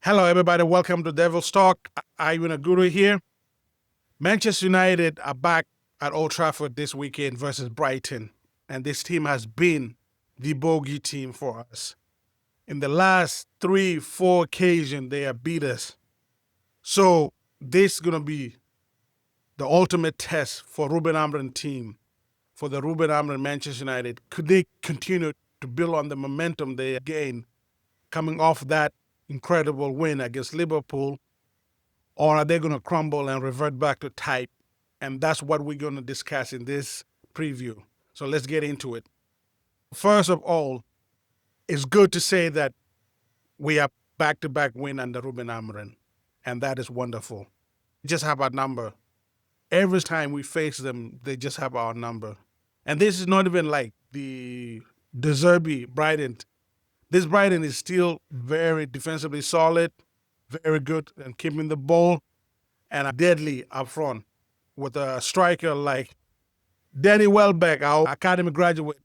Hello, everybody. Welcome to Devil's Talk. I'm Aguto here. Manchester United are back at Old Trafford this weekend versus Brighton, and this team has been the bogey team for us. In the last three, four occasions, they have beat us. So this is going to be the ultimate test for Ruben Amorim team, for the Ruben Amorim Manchester United. Could they continue to build on the momentum they gained coming off that incredible win against Liverpool, or are they going to crumble and revert back to type? And that's what we're going to discuss in this preview. So let's get into it. First of all, it's good to say that we have back-to-back win under Ruben Amorim, and that is wonderful. Just have our number. Every time we face them, they just have our number. And this is not even like the Derby Brighton. This Brighton is still very defensively solid, very good and keeping the ball, and deadly up front with a striker like Danny Welbeck, our academy graduate.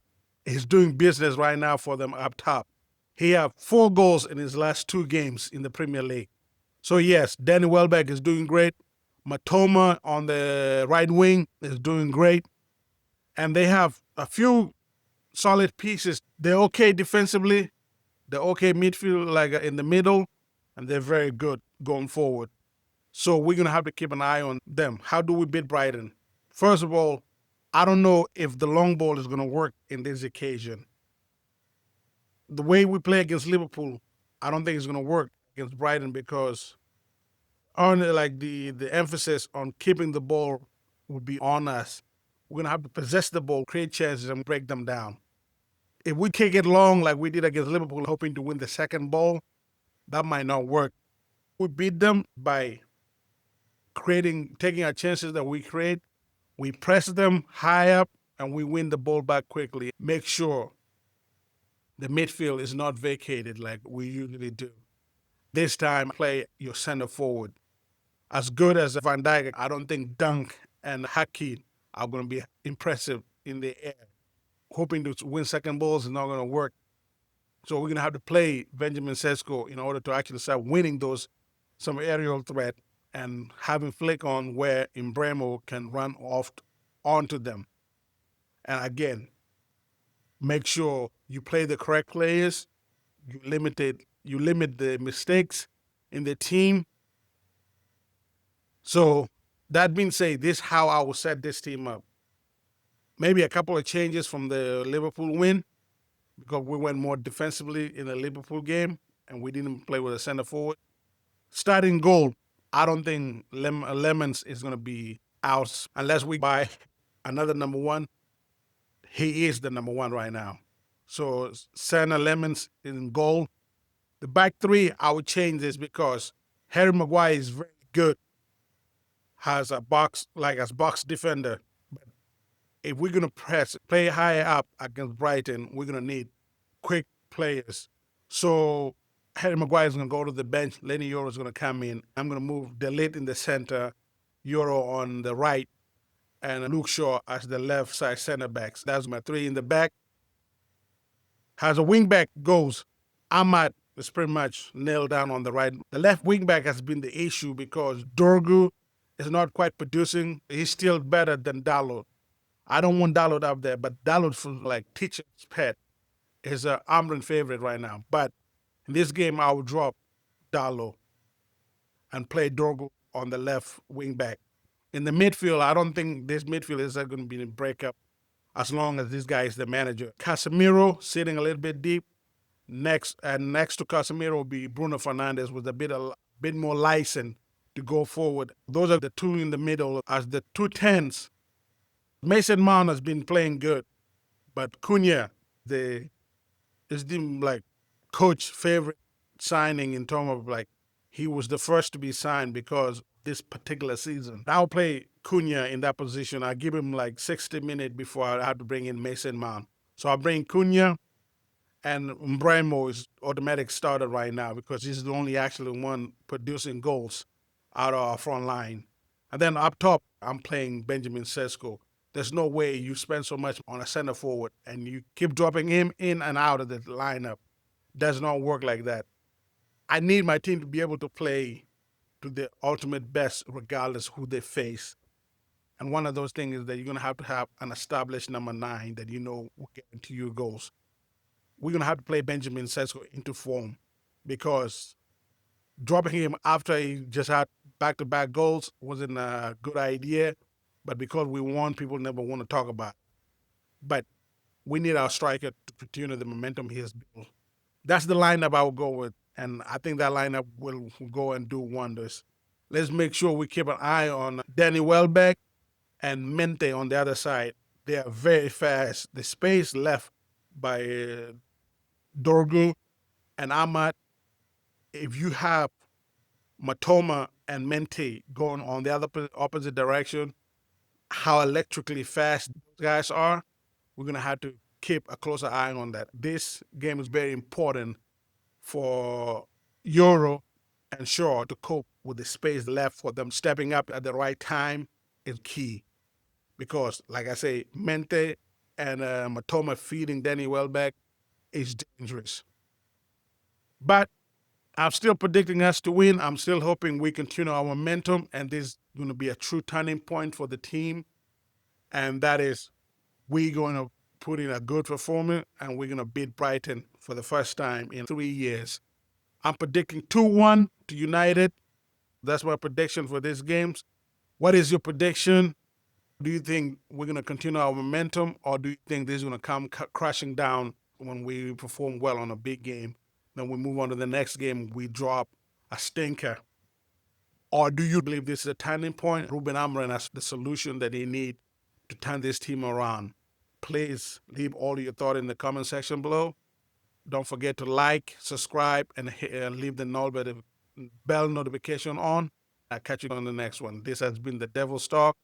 Is doing business right now for them up top. He had 4 goals in his last 2 games in the Premier League. So yes, Danny Welbeck is doing great. Matoma on the right wing is doing great. And they have a few solid pieces. They're okay defensively. They're okay midfield, like in the middle. And they're very good going forward. So we're going to have to keep an eye on them. How do we beat Brighton? First of all, I don't know if the long ball is going to work in this occasion. The way we play against Liverpool, I don't think it's going to work against Brighton because only like the emphasis on keeping the ball will be on us. We're going to have to possess the ball, create chances, and break them down. If we kick it long like we did against Liverpool, hoping to win the second ball, that might not work. We beat them by taking our chances that we create. We press them high up and we win the ball back quickly. Make sure the midfield is not vacated like we usually do. This time, play your center forward. As good as Van Dijk, I don't think Dunk and Hakim are going to be impressive in the air. Hoping to win second balls is not going to work. So we're going to have to play Benjamin Sesko in order to actually start winning some aerial threat and having flick on where Embremo can run off onto them. And again, make sure you play the correct players. You limit the mistakes in the team. So that being said, this is how I will set this team up. Maybe a couple of changes from the Liverpool win because we went more defensively in the Liverpool game and we didn't play with a center forward. Starting goal, I don't think Lemons is going to be out unless we buy another number 1. He is the number 1 right now. So Senna Lemons in goal. The back 3, I would change this because Harry Maguire is very good. Has a box defender. But if we're gonna play higher up against Brighton, we're gonna need quick players. So Harry Maguire is gonna go to the bench. Lenny Yoro is gonna come in. I'm gonna move Delete in the center, Yoro on the right, and Luke Shaw as the left side center backs. That's my 3 in the back. As a wing back goes, Ahmad is pretty much nailed down on the right. The left wing back has been the issue because Dorgu is not quite producing. He's still better than Dalot. I don't want Dalot up there, but Dalot for like teacher's pet is an Amrin favorite right now. But in this game, I will drop Dalot and play Dorgu on the left wing back. In the midfield, I don't think this midfield is going to be a breakup as long as this guy is the manager. Casemiro sitting a little bit deep. Next to Casemiro will be Bruno Fernandes with a bit more license to go forward. Those are the 2 in the middle as the 2 tens. Mason Mount has been playing good, but Cunha, is the like coach favorite signing in terms of like he was the first to be signed because this particular season. I'll play Cunha in that position. I give him like 60 minutes before I have to bring in Mason Mount. So I bring Cunha, and Mbremo is automatic starter right now because he's the only actually one producing goals out of our front line. And then up top, I'm playing Benjamin Sesko. There's no way you spend so much on a center forward and you keep dropping him in and out of the lineup. Does not work like that. I need my team to be able to play to their ultimate best, regardless who they face. And one of those things is that you're going to have an established number 9 that you know will get into your goals. We're going to have to play Benjamin Sesko into form because dropping him after he just had back-to-back goals wasn't a good idea. But because we won, people never want to talk about it. But we need our striker to continue the momentum he has built. That's the lineup I will go with. And I think that lineup will go and do wonders. Let's make sure we keep an eye on Danny Welbeck and Mente on the other side. They are very fast. The space left by Dorgu and Ahmad, if you have Matoma and Mente going on the other opposite direction, how electrically fast those guys are, we're going to have to keep a closer eye on that. This game is very important for Euro and Shaw to cope with the space left for them. Stepping up at the right time is key because, like I say, Mente and Matoma feeding Danny Welbeck is dangerous. But I'm still predicting us to win. I'm still hoping we continue our momentum, and this is going to be a true turning point for the team. And that is, we're going to put in a good performance, and we're going to beat Brighton for the first time in 3 years. I'm predicting 2-1 to United. That's my prediction for these games. What is your prediction? Do you think we're going to continue our momentum, or do you think this is going to come crashing down when we perform well on a big game? Then we move on to the next game, we drop a stinker. Or do you believe this is a turning point? Ruben Amorim has the solution that he needs to turn this team around. Please leave all your thoughts in the comment section below. Don't forget to like, subscribe, and leave the bell notification on. I'll catch you on the next one. This has been the Devil's Talk.